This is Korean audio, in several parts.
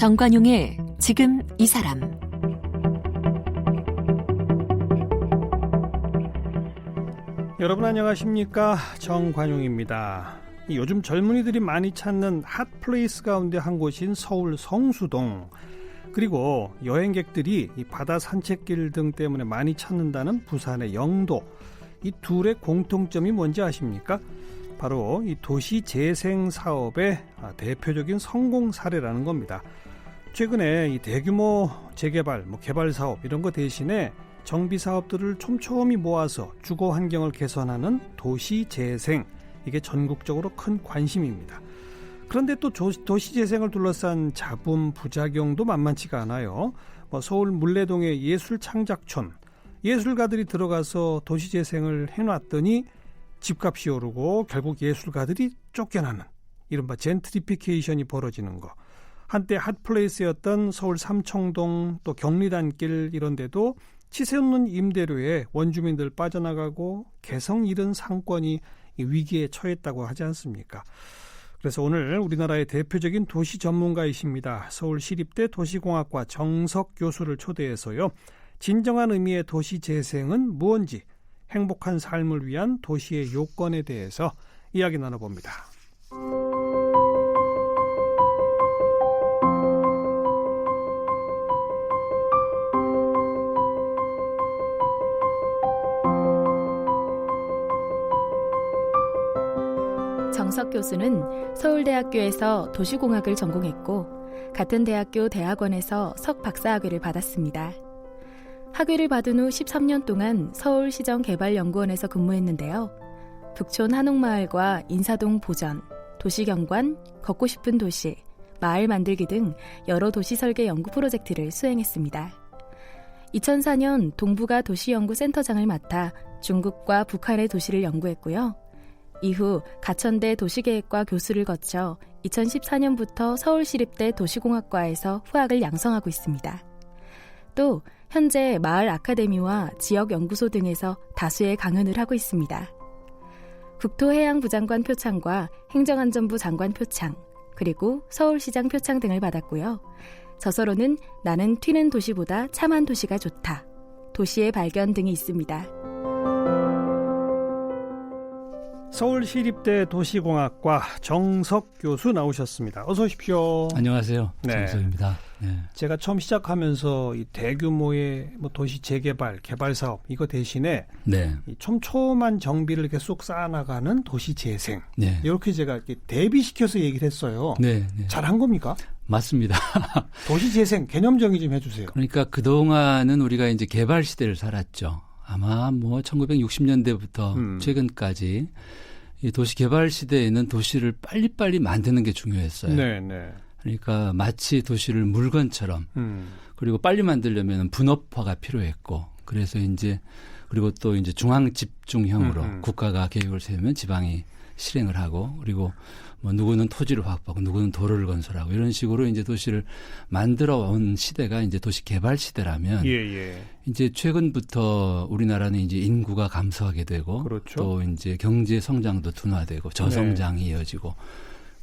정관용의 지금 이 사람. 여러분 안녕하십니까? 정관용입니다. 요즘 젊은이들이 많이 찾는 핫플레이스 가운데 한 곳인 서울 성수동, 그리고 여행객들이 이 바다 산책길 등 때문에 많이 찾는다는 부산의 영도, 이 둘의 공통점이 뭔지 아십니까? 바로 이 도시 재생 사업의 대표적인 성공 사례라는 겁니다. 최근에 이 대규모 재개발, 개발 사업 이런 거 대신에 정비 사업들을 촘촘히 모아서 주거 환경을 개선하는 도시 재생, 이게 전국적으로 큰 관심입니다. 그런데 또 도시 재생을 둘러싼 잡음, 부작용도 만만치가 않아요. 서울 물레동의 예술창작촌, 예술가들이 들어가서 도시 재생을 해놨더니 집값이 오르고 결국 예술가들이 쫓겨나는 이른바 젠트리피케이션이 벌어지는 거. 한때 핫플레이스였던 서울 삼청동, 또 경리단길 이런 데도 치세 없는 임대료에 원주민들 빠져나가고 개성 잃은 상권이 위기에 처했다고 하지 않습니까? 그래서 오늘 우리나라의 대표적인 도시 전문가이십니다. 서울시립대 도시공학과 정석 교수를 초대해서요, 진정한 의미의 도시 재생은 무엇인지, 행복한 삶을 위한 도시의 요건에 대해서 이야기 나눠봅니다. 정석 교수는 서울대학교에서 도시공학을 전공했고 같은 대학교 대학원에서 석박사학위를 받았습니다. 학위를 받은 후 13년 동안 서울시정개발연구원에서 근무했는데요. 북촌 한옥마을과 인사동 보전, 도시경관, 걷고 싶은 도시, 마을 만들기 등 여러 도시 설계 연구 프로젝트를 수행했습니다. 2004년 동북아 도시연구센터장을 맡아 중국과 북한의 도시를 연구했고요. 이후 가천대 도시계획과 교수를 거쳐 2014년부터 서울시립대 도시공학과에서 후학을 양성하고 있습니다. 또 현재 마을 아카데미와 지역연구소 등에서 다수의 강연을 하고 있습니다. 국토해양부 장관 표창과 행정안전부 장관 표창, 그리고 서울시장 표창 등을 받았고요. 저서로는 나는 튀는 도시보다 참한 도시가 좋다, 도시의 발견 등이 있습니다. 서울시립대 도시공학과 정석 교수 나오셨습니다. 어서 오십시오. 안녕하세요. 네. 정석입니다. 네. 제가 처음 시작하면서 이 대규모의 도시 재개발, 개발 사업 이거 대신에 네. 이 촘촘한 정비를 계속 쌓아나가는 도시 재생, 네. 이렇게 제가 이렇게 대비시켜서 얘기를 했어요. 네. 네. 잘한 겁니까? 맞습니다. 도시 재생 개념 정의 좀 해주세요. 그러니까 그동안은 우리가 이제 개발 시대를 살았죠. 아마 1960년대부터 최근까지 이 도시 개발 시대에는 도시를 빨리빨리 만드는 게 중요했어요. 네, 네. 그러니까 마치 도시를 물건처럼 그리고 빨리 만들려면 분업화가 필요했고, 그래서 이제 그리고 또 이제 중앙 집중형으로 국가가 계획을 세우면 지방이 실행을 하고, 그리고 누구는 토지를 확보하고 누구는 도로를 건설하고 이런 식으로 이제 도시를 만들어 온 시대가 이제 도시 개발 시대라면, 이제 최근부터 우리나라는 이제 인구가 감소하게 되고, 그렇죠. 또 이제 경제 성장도 둔화되고 저성장이 이어지고,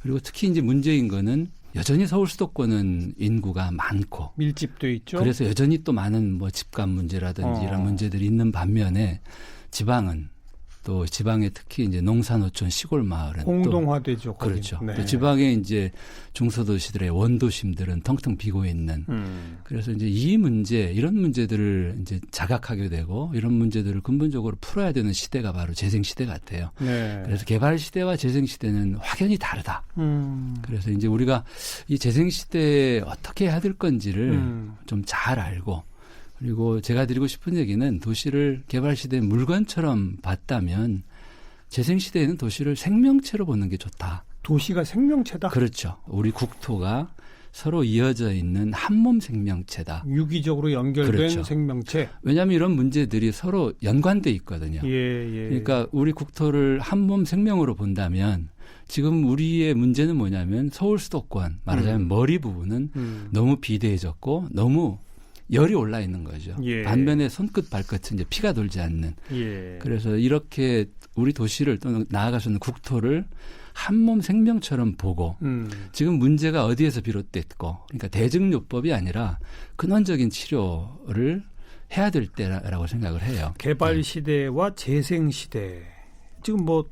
그리고 특히 이제 문제인 거는 여전히 서울 수도권은 인구가 많고 밀집돼 있죠. 그래서 여전히 또 많은 집값 문제라든지 이런 문제들이 있는 반면에 지방은, 또 지방에 특히 이제 농산어촌 시골 마을은 공동화되죠. 또 그렇죠. 네. 또 지방의 이제 중소도시들의 원도심들은 텅텅 비고 있는. 그래서 이제 이 문제, 이런 문제들을 이제 자각하게 되고 이런 문제들을 근본적으로 풀어야 되는 시대가 바로 재생 시대 같아요. 네. 그래서 개발 시대와 재생 시대는 확연히 다르다. 그래서 이제 우리가 이 재생 시대에 어떻게 해야 될 건지를 좀 잘 알고, 그리고 제가 드리고 싶은 얘기는 도시를 개발 시대의 물건처럼 봤다면 재생 시대에는 도시를 생명체로 보는 게 좋다. 도시가 생명체다? 그렇죠. 우리 국토가 서로 이어져 있는 한몸 생명체다. 유기적으로 연결된 그렇죠. 생명체. 왜냐하면 이런 문제들이 서로 연관돼 있거든요. 그러니까 우리 국토를 한몸 생명으로 본다면 지금 우리의 문제는 뭐냐면 서울 수도권, 말하자면 머리 부분은 너무 비대해졌고 너무 열이 올라 있는 거죠. 반면에 손끝 발끝은 이제 피가 돌지 않는. 그래서 이렇게 우리 도시를, 또는 나아가서는 국토를 한몸 생명처럼 보고 지금 문제가 어디에서 비롯됐고 그러니까 대증요법이 아니라 근원적인 치료를 해야 될 때라고 생각을 해요. 개발 시대와 재생 시대. 지금 뭐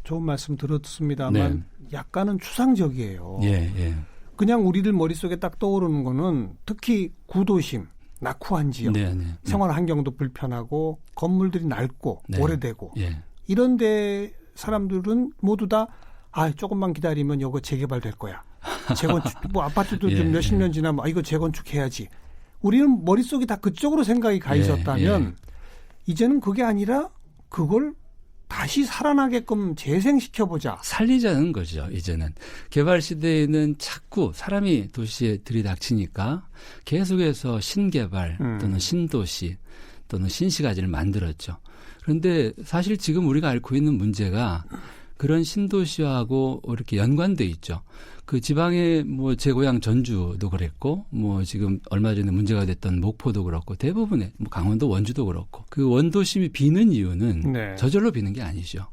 좋은 말씀 들었습니다만 약간은 추상적이에요. 예. 그냥 우리들 머릿속에 딱 떠오르는 거는 특히 구도심, 낙후한 지역, 생활 환경도 불편하고 건물들이 낡고 오래되고 이런 데 사람들은 모두 다 조금만 기다리면 이거 재개발될 거야. 재건축, 뭐 아파트도 좀 몇십 년 지나면 이거 재건축해야지. 우리는 머릿속이 다 그쪽으로 생각이 가 있었다면 이제는 그게 아니라 그걸 다시 살아나게끔 재생시켜보자. 살리자는 거죠. 이제는. 개발 시대에는 자꾸 사람이 도시에 들이닥치니까 계속해서 신개발 또는 신도시 또는 신시가지를 만들었죠. 그런데 사실 지금 우리가 앓고 있는 문제가 그런 신도시하고 이렇게 연관돼 있죠. 그 지방의 뭐 제 고향 전주도 그랬고 뭐 지금 얼마 전에 문제가 됐던 목포도 그렇고 대부분의 뭐 강원도 원주도 그렇고 그 원도심이 비는 이유는 저절로 비는 게 아니죠.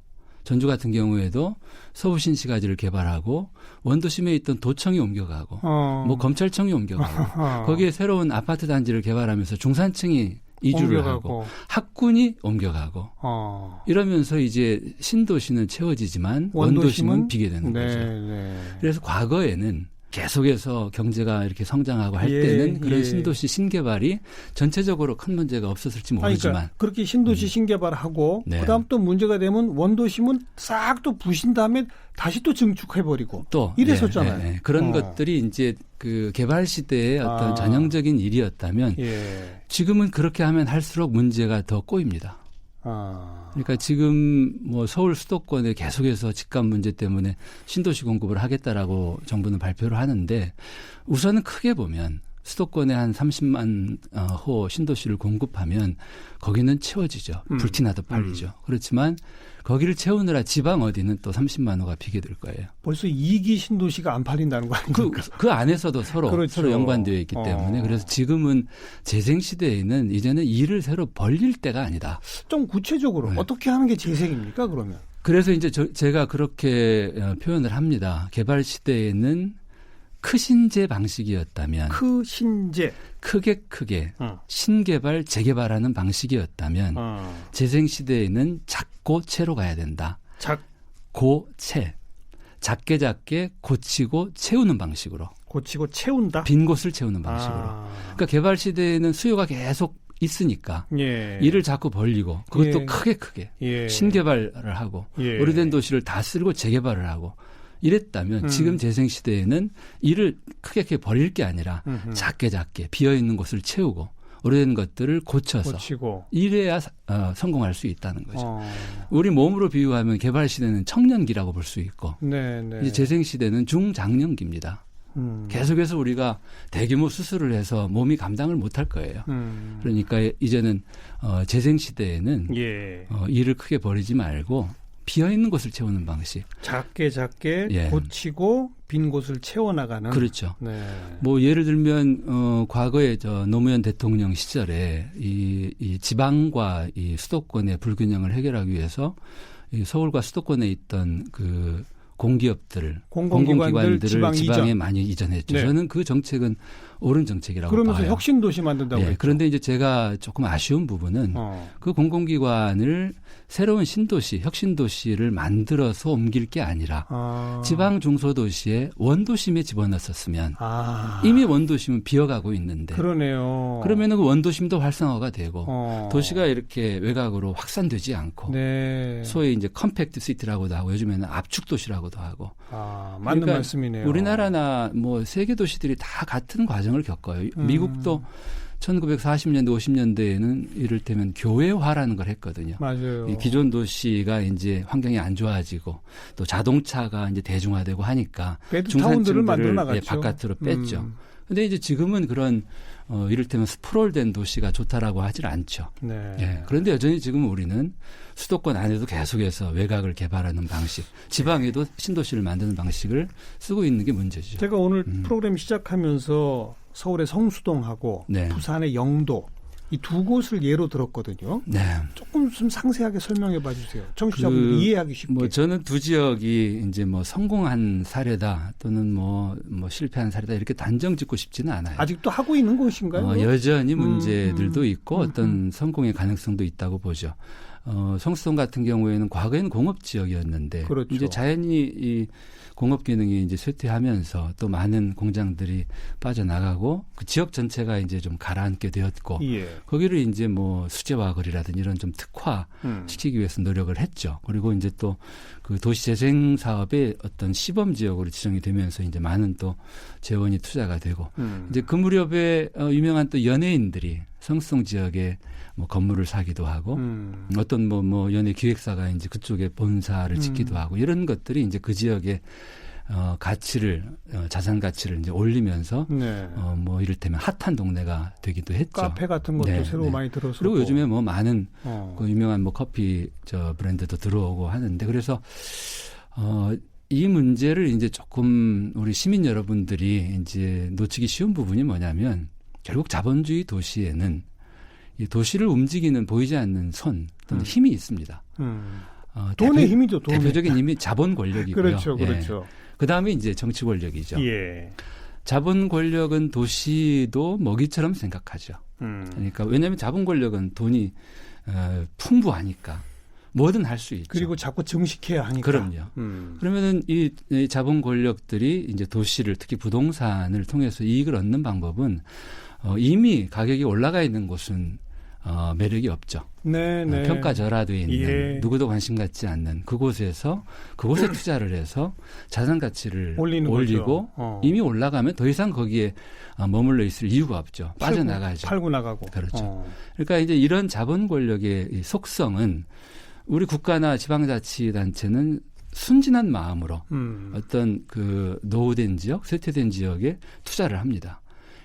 전주 같은 경우에도 서부신시가지를 개발하고 원도심에 있던 도청이 옮겨가고 뭐 검찰청이 옮겨가고 거기에 새로운 아파트 단지를 개발하면서 중산층이 이주를 옮겨가고. 하고 학군이 옮겨가고 이러면서 이제 신도시는 채워지지만 원도심은 비게 되는 거죠. 그래서 과거에는 계속해서 경제가 이렇게 성장하고 할 때는 그런 신도시 신개발이 전체적으로 큰 문제가 없었을지 모르지만 그러니까 그렇게 신도시 신개발하고 그다음 또 문제가 되면 원도심은 싹 또 부신 다음에 다시 또 증축해버리고 또 이랬었잖아요. 그런 것들이 이제 그 개발 시대의 어떤 전형적인 일이었다면 지금은 그렇게 하면 할수록 문제가 더 꼬입니다. 그러니까 지금 뭐 서울 수도권에 계속해서 집값 문제 때문에 신도시 공급을 하겠다라고 정부는 발표를 하는데 우선은 크게 보면 수도권에 한 30만 호 신도시를 공급하면 거기는 채워지죠. 불티나도 팔리죠. 그렇지만 거기를 채우느라 지방 어디는 또 30만 호가 비게 될 거예요. 벌써 2기 신도시가 안 팔린다는 거 아닙니까? 그 안에서도 서로 연관되어 있기 때문에 그래서 지금은 재생시대에는 이제는 일을 새로 벌릴 때가 아니다. 좀 구체적으로 어떻게 하는 게 재생입니까 그러면? 그래서 이제 제가 그렇게 표현을 합니다. 개발 시대에는 크신재 방식이었다면 크신재 크게 신개발 재개발하는 방식이었다면 재생시대에는 작고채로 가야 된다. 작고채 작게 고치고 채우는 방식으로 고치고 채운다. 빈 곳을 채우는 방식으로. 그러니까 개발 시대에는 수요가 계속 있으니까 일을 자꾸 벌리고 그것도 크게 신개발을 하고 오래된 도시를 다 쓸고 재개발을 하고 이랬다면 지금 재생시대에는 일을 크게 벌릴 게 아니라 작게 비어있는 곳을 채우고 오래된 것들을 고치고 이래야 성공할 수 있다는 거죠. 우리 몸으로 비유하면 개발 시대는 청년기라고 볼 수 있고 이제 재생시대는 중장년기입니다. 계속해서 우리가 대규모 수술을 해서 몸이 감당을 못할 거예요. 그러니까 이제는 재생시대에는 일을 크게 벌이지 말고 비어있는 곳을 채우는 방식. 작게 고치고 빈 곳을 채워나가는. 그렇죠. 뭐 예를 들면 과거에 노무현 대통령 시절에 이 지방과 이 수도권의 불균형을 해결하기 위해서 이 서울과 수도권에 있던 그 공기업들, 공공기관들을 지방에 많이 이전했죠. 저는 그 정책은 옳은 정책이라고 봐요. 그러면서 혁신도시 만든다고 했죠. 그런데 이제 제가 조금 아쉬운 부분은 그 공공기관을 새로운 신도시, 혁신도시를 만들어서 옮길 게 아니라 지방 중소도시에 원도심에 집어넣었으면 이미 원도심은 비어가고 있는데 그러네요. 그러면 그 원도심도 활성화가 되고 도시가 이렇게 외곽으로 확산되지 않고 소위 이제 컴팩트 시티라고도 하고 요즘에는 압축 도시라고도 하고 맞는 그러니까 말씀이네요. 우리나라나 뭐 세계 도시들이 다 같은 과정을 겪어요. 미국도 1940년대, 50년대에는 이를테면 교외화라는 걸 했거든요. 맞아요. 이 기존 도시가 이제 환경이 안 좋아지고 또 자동차가 이제 대중화되고 하니까 중산층들을 만들어 나갔죠. 바깥으로 뺐죠. 근데 이제 지금은 그런 이를테면 스프롤된 도시가 좋다라고 하질 않죠. 그런데 여전히 지금 우리는 수도권 안에도 계속해서 외곽을 개발하는 방식, 지방에도 신도시를 만드는 방식을 쓰고 있는 게 문제죠. 제가 오늘 프로그램 시작하면서 서울의 성수동하고 부산의 영도 이 두 곳을 예로 들었거든요. 네. 조금 좀 상세하게 설명해 봐 주세요. 청취자분들 이해하기 쉽게. 뭐 저는 두 지역이 이제 뭐 성공한 사례다 또는 뭐 실패한 사례다 이렇게 단정 짓고 싶지는 않아요. 아직도 하고 있는 곳인가요? 여전히 문제들도 있고 어떤 성공의 가능성도 있다고 보죠. 성수동 같은 경우에는 과거에는 공업 지역이었는데 그렇죠. 이제 자연히 이 공업 기능이 이제 쇠퇴하면서 또 많은 공장들이 빠져나가고 그 지역 전체가 이제 좀 가라앉게 되었고 예. 거기를 이제 뭐 수제화 거리라든지 이런 좀 특화 시키기 위해서 노력을 했죠. 그리고 이제 또 그 도시 재생 사업의 어떤 시범 지역으로 지정이 되면서 이제 많은 또 재원이 투자가 되고 이제 그 무렵에 유명한 또 연예인들이 성수동 지역에 뭐 건물을 사기도 하고 어떤 뭐 연예 기획사가 이제 그쪽에 본사를 짓기도 하고 이런 것들이 이제 그 지역의 가치를 자산 가치를 이제 올리면서 네. 뭐 이를테면 핫한 동네가 되기도 했죠. 카페 같은 것도 네, 새로 네. 많이 들어서 그리고 요즘에 뭐 많은 그 유명한 뭐 커피 브랜드도 들어오고 하는데 그래서 이 문제를 이제 조금 우리 시민 여러분들이 이제 놓치기 쉬운 부분이 뭐냐면 결국 자본주의 도시에는 이 도시를 움직이는 보이지 않는 손 또는 힘이 있습니다. 돈의 힘이죠. 돈의. 대표적인 힘이 자본 권력이고요. 그렇죠, 그렇죠. 예. 그다음에 이제 정치 권력이죠. 예. 자본 권력은 도시도 먹이처럼 생각하죠. 그러니까 왜냐하면 자본 권력은 돈이 풍부하니까 뭐든 할 수 있죠. 그리고 자꾸 증식해야 하니까. 그럼요. 그러면은 이 자본 권력들이 이제 도시를 특히 부동산을 통해서 이익을 얻는 방법은 이미 가격이 올라가 있는 곳은 매력이 없죠. 네, 네. 평가절하되어 있는 예. 누구도 관심 갖지 않는 그곳에 투자를 해서 자산 가치를 올리고 이미 올라가면 더 이상 거기에 머물러 있을 이유가 없죠. 빠져나가죠. 팔고 나가고. 그렇죠. 그러니까 이제 이런 자본 권력의 이 속성은 우리 국가나 지방자치단체는 순진한 마음으로 어떤 그 노후된 지역, 쇠퇴된 지역에 투자를 합니다.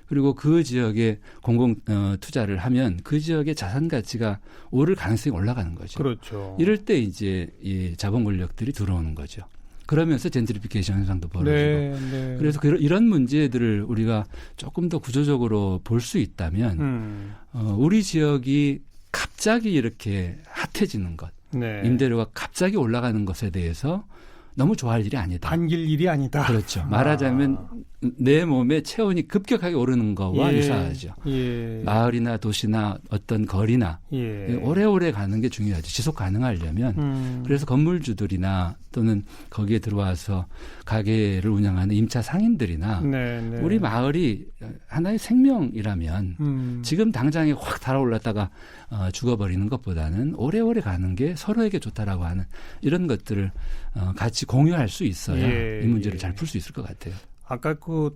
그리고 그 지역에 공공 투자를 하면 그 지역의 자산 가치가 오를 가능성이 올라가는 거죠. 그렇죠. 이럴 때 이제 이 자본 권력들이 들어오는 거죠. 그러면서 젠트리피케이션 현상도 벌어지고. 네, 네. 그래서 이런 문제들을 우리가 조금 더 구조적으로 볼 수 있다면 우리 지역이 갑자기 이렇게 핫해지는 것, 네. 임대료가 갑자기 올라가는 것에 대해서 너무 좋아할 일이 아니다. 반길 일이 아니다. 그렇죠. 말하자면 내 몸의 체온이 급격하게 오르는 거와 예, 유사하죠. 예. 마을이나 도시나 어떤 거리나 예. 오래오래 가는 게 중요하죠. 지속 가능하려면. 그래서 건물주들이나 또는 거기에 들어와서 가게를 운영하는 임차 상인들이나 네, 네. 우리 마을이 하나의 생명이라면 지금 당장에 확 달아올랐다가 죽어버리는 것보다는 오래오래 가는 게 서로에게 좋다라고 하는 이런 것들을 같이 공유할 수 있어야 예, 이 문제를 예. 잘 풀 수 있을 것 같아요. 아까 그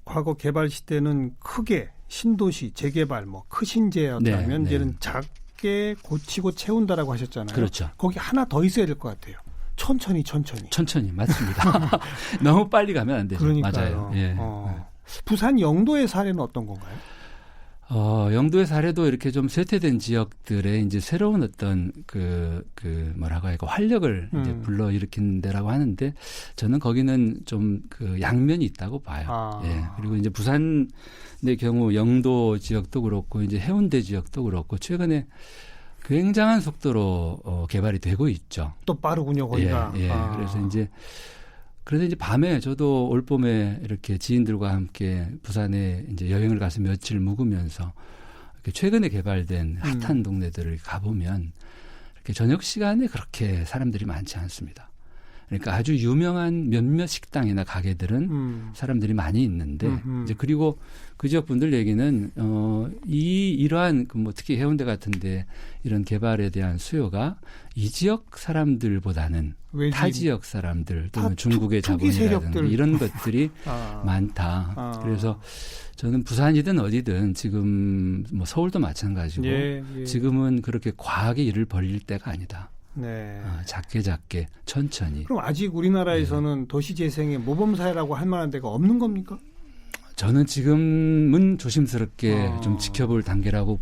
과거 개발 시대는 크게 신도시 재개발 뭐 크신제였다면 네, 네. 이제는 작게 고치고 채운다라고 하셨잖아요. 그렇죠. 거기 하나 더 있어야 될 것 같아요. 천천히. 천천히 맞습니다. 너무 빨리 가면 안 되죠. 그러니까요. 맞아요. 예. 부산 영도의 사례는 어떤 건가요? 영도의 사례도 이렇게 좀 쇠퇴된 지역들에 이제 새로운 어떤 뭐라고 할까 활력을 이제 불러일으킨 데라고 하는데 저는 거기는 좀 그 양면이 있다고 봐요. 예. 그리고 이제 부산의 경우 영도 지역도 그렇고 이제 해운대 지역도 그렇고 최근에 굉장한 속도로 개발이 되고 있죠. 또 빠르군요, 거기가. 예. 그래서 이제 밤에 저도 올 봄에 이렇게 지인들과 함께 부산에 이제 여행을 가서 며칠 묵으면서 이렇게 최근에 개발된 핫한 동네들을 가보면 이렇게 저녁 시간에 그렇게 사람들이 많지 않습니다. 그러니까 아주 유명한 몇몇 식당이나 가게들은 사람들이 많이 있는데 이제 그리고 그 지역 분들 얘기는 이러한 뭐 특히 해운대 같은데 이런 개발에 대한 수요가 이 지역 사람들보다는 타 지역 사람들 또는 중국의 자본이라든가 이런 것들이 많다. 그래서 저는 부산이든 어디든 지금 뭐 서울도 마찬가지고 지금은 그렇게 과하게 일을 벌릴 때가 아니다. 네. 작게 천천히. 그럼 아직 우리나라에서는 도시재생의 모범사회라고 할 만한 데가 없는 겁니까? 저는 지금은 조심스럽게 좀 지켜볼 단계라고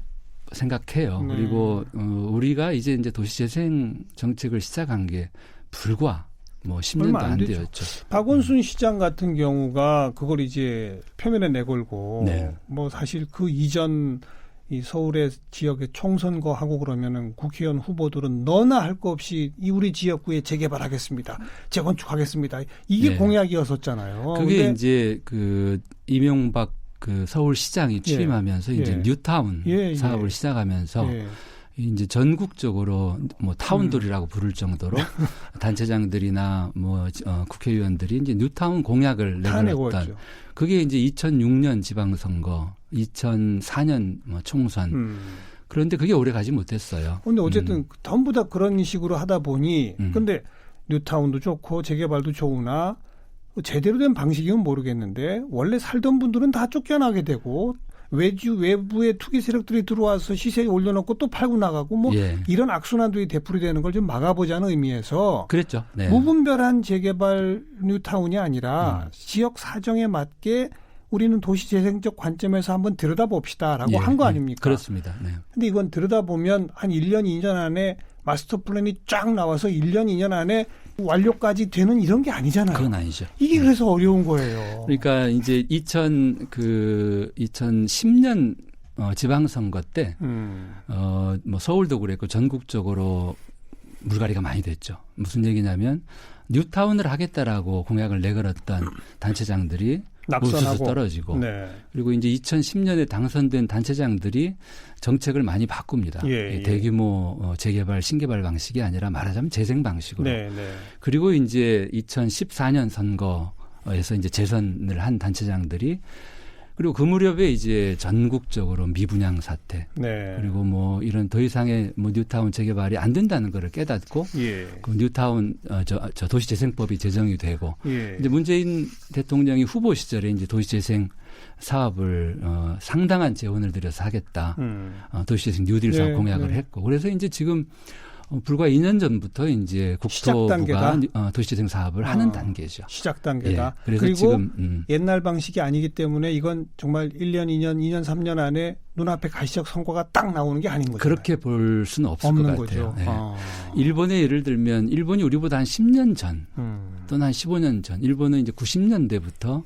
생각해요. 네. 그리고 우리가 이제 도시재생 정책을 시작한 게 불과 뭐 10년도 안 되었죠. 박원순 시장 같은 경우가 그걸 이제 표면에 내걸고 뭐 사실 그 이전 이 서울의 지역에 총선거 하고 그러면은 국회의원 후보들은 너나 할 거 없이 이 우리 지역구에 재개발하겠습니다. 재건축하겠습니다. 이게 네. 공약이었었잖아요. 그게 근데 이제 그 이명박 그 서울시장이 취임하면서 이제 뉴타운 사업을 시작하면서 이제 전국적으로 뭐 타운돌이라고 부를 정도로 단체장들이나 뭐 국회의원들이 이제 뉴타운 공약을 내걸었던 그게 이제 2006년 지방선거, 2004년 뭐 총선. 그런데 그게 오래 가지 못했어요. 근데 어쨌든 전부 다 그런 식으로 하다 보니 근데 뉴타운도 좋고 재개발도 좋으나 제대로 된 방식이면 모르겠는데 원래 살던 분들은 다 쫓겨나게 되고 외부의 투기 세력들이 들어와서 시세 올려놓고 또 팔고 나가고 뭐 이런 악순환들이 되풀이되는 걸 좀 막아보자는 의미에서 그랬죠. 네. 무분별한 재개발 뉴타운이 아니라 지역 사정에 맞게 우리는 도시재생적 관점에서 한번 들여다봅시다라고 한 거 아닙니까? 그렇습니다. 네. 근데 이건 들여다보면 한 1년, 2년 안에 마스터 플랜이 쫙 나와서 1년, 2년 안에 완료까지 되는 이런 게 아니잖아요. 그건 아니죠. 이게 그래서 어려운 거예요. 그러니까 이제 2010년 지방선거 때 뭐 서울도 그랬고 전국적으로 물갈이가 많이 됐죠. 무슨 얘기냐면 뉴타운을 하겠다라고 공약을 내걸었던 단체장들이 우수수 떨어지고 그리고 이제 2010년에 당선된 단체장들이 정책을 많이 바꿉니다. 대규모 재개발, 신개발 방식이 아니라 말하자면 재생 방식으로. 그리고 이제 2014년 선거에서 이제 재선을 한 단체장들이 그리고 그 무렵에 이제 전국적으로 미분양 사태 그리고 뭐 이런 더 이상의 뭐 뉴타운 재개발이 안 된다는 거를 깨닫고 그 뉴타운 저 도시재생법이 제정이 되고 이제 문재인 대통령이 후보 시절에 이제 도시재생 사업을 상당한 재원을 들여서 하겠다 도시재생 뉴딜 사업 공약을 했고 그래서 이제 지금 불과 2년 전부터 이제 국토부가 도시재생 사업을 하는 단계죠. 시작 단계다. 그래서 그리고 지금 옛날 방식이 아니기 때문에 이건 정말 1년, 2년, 3년 안에 눈앞에 가시적 성과가 딱 나오는 게 아닌 거죠. 그렇게 볼 수는 없을 것 같아요. 일본의 예를 들면 일본이 우리보다 한 10년 전 또는 한 15년 전 일본은 이제 90년대부터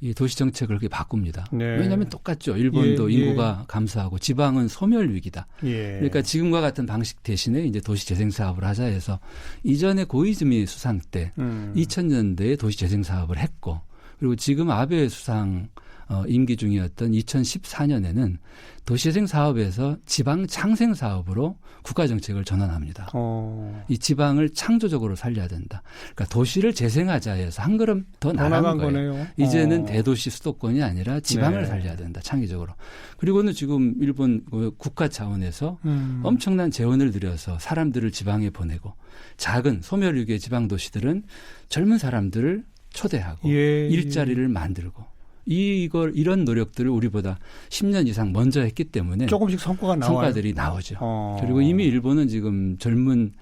이 도시 정책을 그렇게 바꿉니다. 왜냐하면 똑같죠. 일본도 인구가 감소하고 지방은 소멸 위기다. 그러니까 지금과 같은 방식 대신에 이제 도시 재생 사업을 하자 해서 이전에 고이즈미 수상 때 2000년대에 도시 재생 사업을 했고 그리고 지금 아베 수상 임기 중이었던 2014년에는 도시재생 사업에서 지방 창생 사업으로 국가 정책을 전환합니다. 이 지방을 창조적으로 살려야 된다. 그러니까 도시를 재생하자 해서 한 걸음 더 나간 거예요. 이제는 대도시 수도권이 아니라 지방을 살려야 된다. 창의적으로. 그리고는 지금 일본 국가 차원에서 엄청난 재원을 들여서 사람들을 지방에 보내고 작은 소멸위기의 지방 도시들은 젊은 사람들을 초대하고 일자리를 만들고 이런 노력들을 우리보다 10년 이상 먼저 했기 때문에 조금씩 성과들이 나오죠. 그리고 이미 일본은 지금 젊은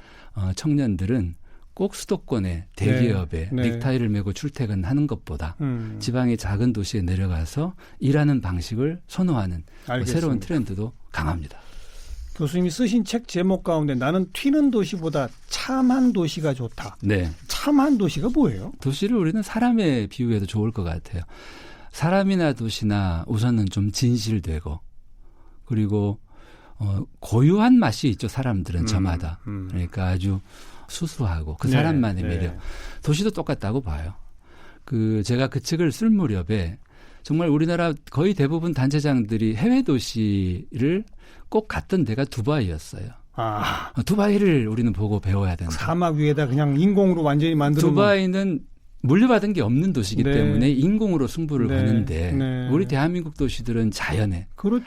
청년들은 꼭 수도권의 대기업에 넥타이를 메고 출퇴근하는 것보다 지방의 작은 도시에 내려가서 일하는 방식을 선호하는 새로운 트렌드도 강합니다. 교수님이 쓰신 책 제목 가운데 나는 튀는 도시보다 참한 도시가 좋다. 참한 도시가 뭐예요? 도시를 우리는 사람에 비유해도 좋을 것 같아요. 사람이나 도시나 우선은 좀 진실되고 그리고 고유한 맛이 있죠. 사람들은 저마다. 그러니까 아주 수수하고 그 사람만의 매력. 도시도 똑같다고 봐요. 제가 그 책을 쓸 무렵에 정말 우리나라 거의 대부분 단체장들이 해외 도시를 꼭 갔던 데가 두바이였어요. 두바이를 우리는 보고 배워야 된다. 사막 위에다 그냥 인공으로 완전히 만들어 두바이는 물려받은 게 없는 도시이기 때문에 인공으로 승부를 거는데 우리 대한민국 도시들은 자연에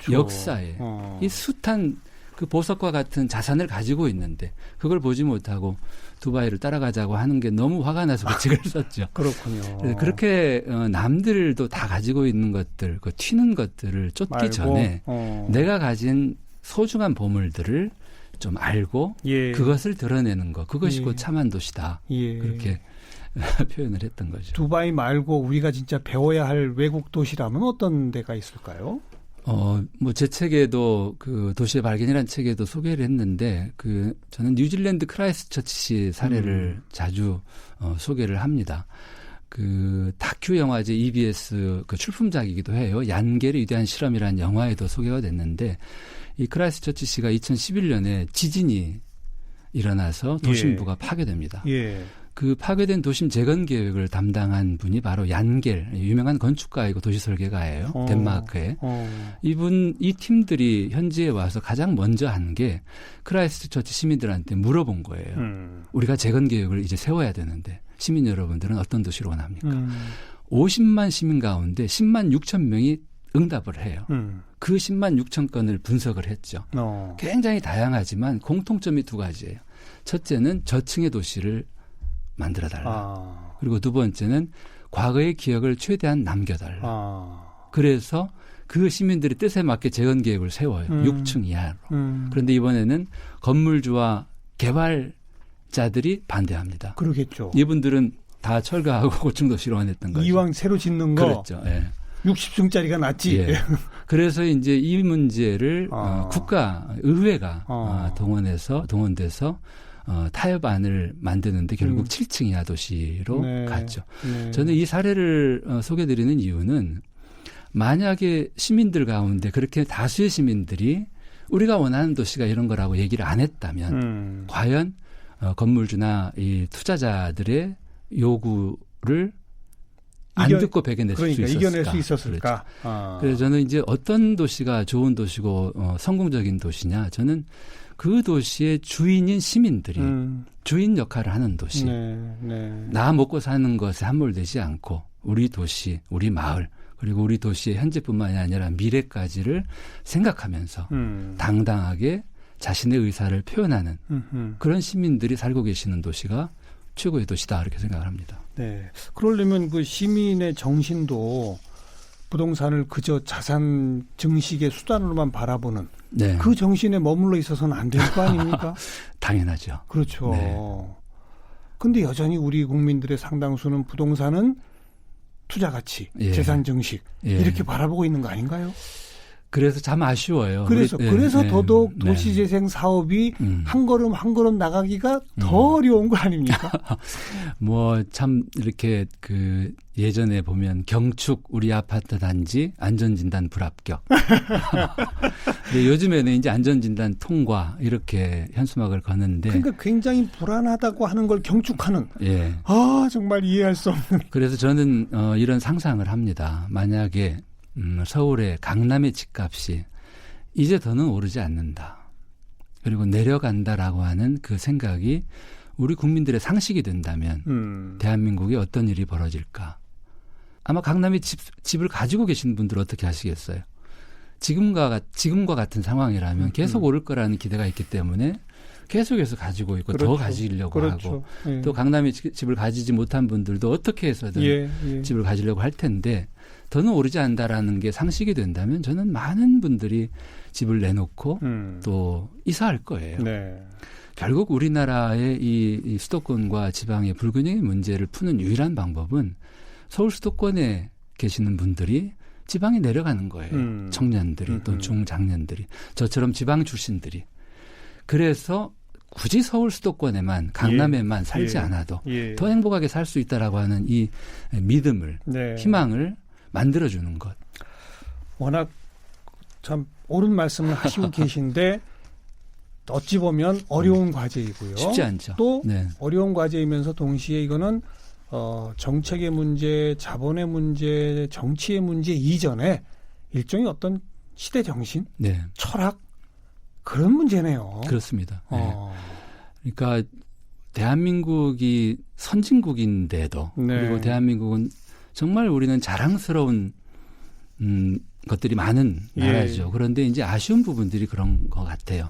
역사에 이 숱한 그 보석과 같은 자산을 가지고 있는데 그걸 보지 못하고 두바이를 따라가자고 하는 게 너무 화가 나서 그 책을 썼죠. 그렇군요. 그래서 그렇게 남들도 다 가지고 있는 것들, 그 튀는 것들을 쫓기 전에 내가 가진 소중한 보물들을 좀 알고 그것을 드러내는 것, 그것이 곧 참한 도시다. 그렇게 표현을 했던 거죠. 두바이 말고 우리가 진짜 배워야 할 외국 도시라면 어떤 데가 있을까요? 뭐 제 책에도 그 도시의 발견이라는 책에도 소개를 했는데 저는 뉴질랜드 크라이스트처치 사례를 자주 소개를 합니다. 그 다큐 영화제 EBS 그 출품작이기도 해요. 얀겔의 위대한 실험이라는 영화에도 소개가 됐는데 이 크라이스트처치시가 2011년에 지진이 일어나서 도심부가 파괴됩니다. 그 파괴된 도심 재건 계획을 담당한 분이 바로 얀겔, 유명한 건축가이고 도시설계가예요. 덴마크에. 이 팀들이 현지에 와서 가장 먼저 한 게 크라이스트처치 시민들한테 물어본 거예요. 우리가 재건 계획을 이제 세워야 되는데 시민 여러분들은 어떤 도시를 원합니까? 50만 시민 가운데 10만 6천 명이 응답을 해요. 그 10만 6천 건을 분석을 했죠. 굉장히 다양하지만 공통점이 두 가지예요. 첫째는 저층의 도시를 만들어달라. 그리고 두 번째는 과거의 기억을 최대한 남겨달라. 그래서 그 시민들의 뜻에 맞게 재건 계획을 세워요. 6층 이하로. 그런데 이번에는 건물주와 개발자들이 반대합니다. 그러겠죠. 이분들은 다 철거하고 고층 도시로 원했던 거죠. 이왕 새로 짓는 거. 그렇죠. 예. 60층짜리가 낫지. 예. 그래서 이제 이 문제를 의회가 동원돼서 타협안을 만드는데 결국 7층 이하 도시로 갔죠. 저는 이 사례를 소개드리는 이유는 만약에 시민들 가운데 그렇게 다수의 시민들이 우리가 원하는 도시가 이런 거라고 얘기를 안 했다면 과연 건물주나 이 투자자들의 요구를 안 듣고 배겨낼 수 있었을까? 이겨낼 수 있었을까? 그렇죠. 그래서 저는 이제 어떤 도시가 좋은 도시고 성공적인 도시냐? 저는 그 도시의 주인인 시민들이 주인 역할을 하는 도시. 나 먹고 사는 것에 함몰되지 않고 우리 도시, 우리 마을 그리고 우리 도시의 현재뿐만이 아니라 미래까지를 생각하면서 당당하게 자신의 의사를 표현하는 그런 시민들이 살고 계시는 도시가 최고의 도시다 이렇게 생각을 합니다. 네. 그러려면 그 시민의 정신도 부동산을 그저 자산 증식의 수단으로만 바라보는 그 정신에 머물러 있어서는 안 될 거 아닙니까? 당연하죠. 그렇죠. 그런데 여전히 우리 국민들의 상당수는 부동산은 투자 가치, 재산 증식 이렇게 바라보고 있는 거 아닌가요? 그래서 참 아쉬워요. 그래서 더더욱 도시재생 사업이 한 걸음 한 걸음 나가기가 더 어려운 거 아닙니까? 뭐 참 이렇게 그 예전에 보면 경축 우리 아파트 단지 안전진단 불합격. 근데 요즘에는 이제 안전진단 통과 이렇게 현수막을 거는데. 그러니까 굉장히 불안하다고 하는 걸 경축하는. 정말 이해할 수 없는. 그래서 저는 이런 상상을 합니다. 만약에 서울의 강남의 집값이 이제 더는 오르지 않는다. 그리고 내려간다라고 하는 그 생각이 우리 국민들의 상식이 된다면 대한민국에 어떤 일이 벌어질까. 아마 강남의 집을 가지고 계신 분들은 어떻게 하시겠어요? 지금과 같은 상황이라면 계속 오를 거라는 기대가 있기 때문에 계속해서 가지고 있고 더 가지려고 하고 또 강남의 집을 가지지 못한 분들도 어떻게 해서든 집을 가지려고 할 텐데 더는 오르지 않는다라는 게 상식이 된다면 저는 많은 분들이 집을 내놓고 또 이사할 거예요. 결국 우리나라의 이 수도권과 지방의 불균형의 문제를 푸는 유일한 방법은 서울 수도권에 계시는 분들이 지방에 내려가는 거예요. 청년들이 또 중장년들이 저처럼 지방 출신들이. 그래서 굳이 서울 수도권에만 강남에만 살지 않아도 더 행복하게 살 수 있다라고 하는 이 믿음을 희망을 만들어주는 것. 워낙 참 옳은 말씀을 하시고 계신데 어찌 보면 어려운 과제이고요. 쉽지 않죠. 또 어려운 과제이면서 동시에 이거는 정책의 문제, 자본의 문제, 정치의 문제 이전에 일종의 어떤 시대 정신, 철학 그런 문제네요. 그렇습니다. 그러니까 대한민국이 선진국인데도 그리고 대한민국은 정말 우리는 자랑스러운 것들이 많은 나라죠. 그런데 이제 아쉬운 부분들이 그런 것 같아요.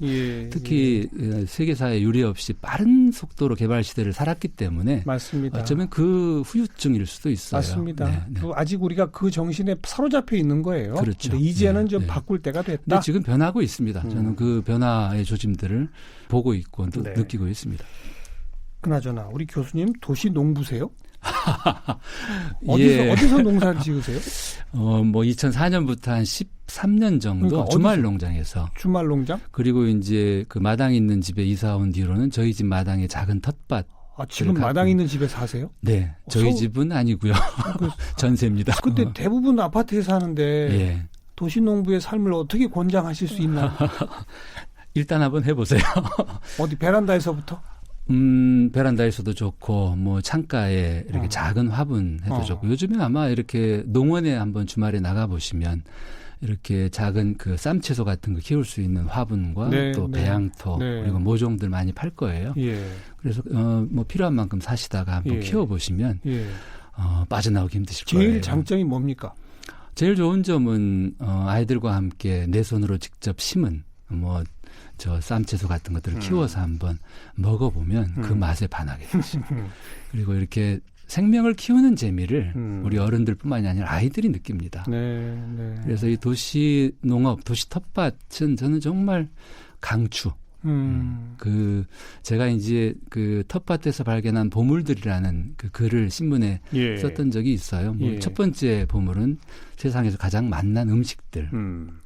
특히 세계사에 유례없이 빠른 속도로 개발 시대를 살았기 때문에 맞습니다. 어쩌면 그 후유증일 수도 있어요. 맞습니다. 아직 우리가 그 정신에 사로잡혀 있는 거예요. 그렇죠. 근데 이제는 좀 바꿀 때가 됐다. 근데 지금 변하고 있습니다. 저는 그 변화의 조짐들을 보고 있고 또 느끼고 있습니다. 그나저나 우리 교수님 도시 농부세요? 어디서 농사를 지으세요? 뭐 2004년부터 한 13년 정도 그러니까 주말 농장에서. 주말 농장? 그리고 이제 그 마당 있는 집에 이사 온 뒤로는 저희 집 마당에 작은 텃밭 아, 지금 마당 있는 집에 사세요? 네. 저희 집은 아니고요. 전세입니다. 근데 대부분 아파트에 사는데 예. 도시농부의 삶을 어떻게 권장하실 수 있나요? 일단 한번 해보세요. 어디 베란다에서부터? 베란다에서도 좋고, 뭐, 창가에 이렇게 작은 화분해도 좋고, 요즘에 아마 이렇게 농원에 한번 주말에 나가보시면, 이렇게 작은 그 쌈채소 같은 거 키울 수 있는 화분과 네, 또 네. 배양토, 네. 그리고 모종들 많이 팔 거예요. 예. 그래서, 뭐, 필요한 만큼 사시다가 한번 예. 키워보시면, 예. 빠져나오기 힘드실 제일 거예요. 장점이 뭡니까? 제일 좋은 점은, 아이들과 함께 내 손으로 직접 심은, 저 쌈채소 같은 것들을 키워서 한번 먹어보면 그 맛에 반하게 되죠. 그리고 이렇게 생명을 키우는 재미를 우리 어른들뿐만이 아니라 아이들이 느낍니다. 네, 네. 그래서 이 도시 농업, 도시 텃밭은 저는 정말 강추. 제가 이제 그 텃밭에서 발견한 보물들이라는 그 글을 신문에 예. 썼던 적이 있어요. 뭐 예. 첫 번째 보물은 세상에서 가장 맛난 음식들.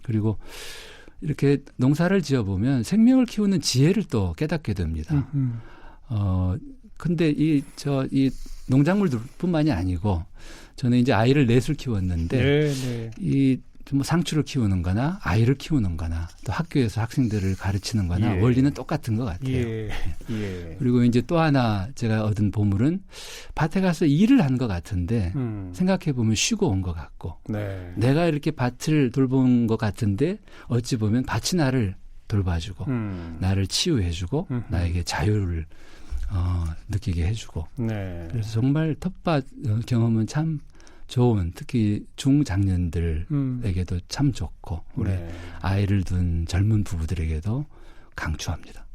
그리고 이렇게 농사를 지어보면 생명을 키우는 지혜를 또 깨닫게 됩니다. 근데 이 농작물들뿐만이 아니고 저는 이제 아이를 넷을 키웠는데 네, 네. 이 뭐 상추를 키우는 거나 아이를 키우는 거나 또 학교에서 학생들을 가르치는 거나 예. 원리는 똑같은 것 같아요. 예. 예. 그리고 이제 또 하나 제가 얻은 보물은 밭에 가서 일을 한 것 같은데 생각해 보면 쉬고 온 것 같고 네. 내가 이렇게 밭을 돌본 것 같은데 어찌 보면 밭이 나를 돌봐주고 나를 치유해주고 나에게 자유를 느끼게 해주고 네. 그래서 정말 텃밭 경험은 참 좋은 특히 중장년들에게도 참 좋고 우리 네. 아이를 둔 젊은 부부들에게도 강추합니다.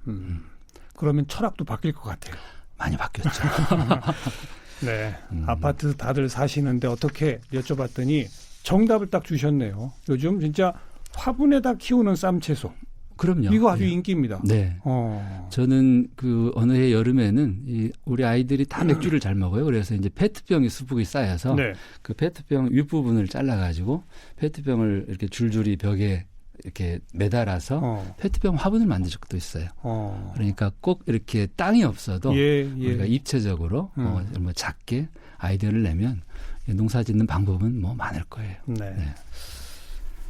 그러면 철학도 바뀔 것 같아요. 많이 바뀌었죠. 네. 아파트 다들 사시는데 어떻게 여쭤봤더니 정답을 딱 주셨네요. 요즘 진짜 화분에다 키우는 쌈채소. 그럼요. 이거 아주 네. 인기입니다. 네. 저는 그 어느 해 여름에는 우리 아이들이 다 맥주를 잘 먹어요. 그래서 이제 페트병이 수북이 쌓여서 네. 그 페트병 윗부분을 잘라가지고 페트병을 이렇게 줄줄이 벽에 이렇게 매달아서 페트병 화분을 만든 적도 있어요. 그러니까 꼭 이렇게 땅이 없어도 예, 예. 우리가 입체적으로 뭐 작게 아이디어를 내면 농사짓는 방법은 뭐 많을 거예요. 네. 네.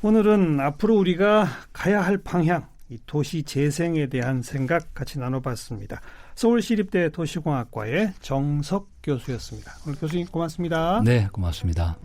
오늘은 앞으로 우리가 가야 할 방향, 이 도시 재생에 대한 생각 같이 나눠봤습니다. 서울시립대 도시공학과의 정석 교수였습니다. 오늘 교수님 고맙습니다. 네, 고맙습니다.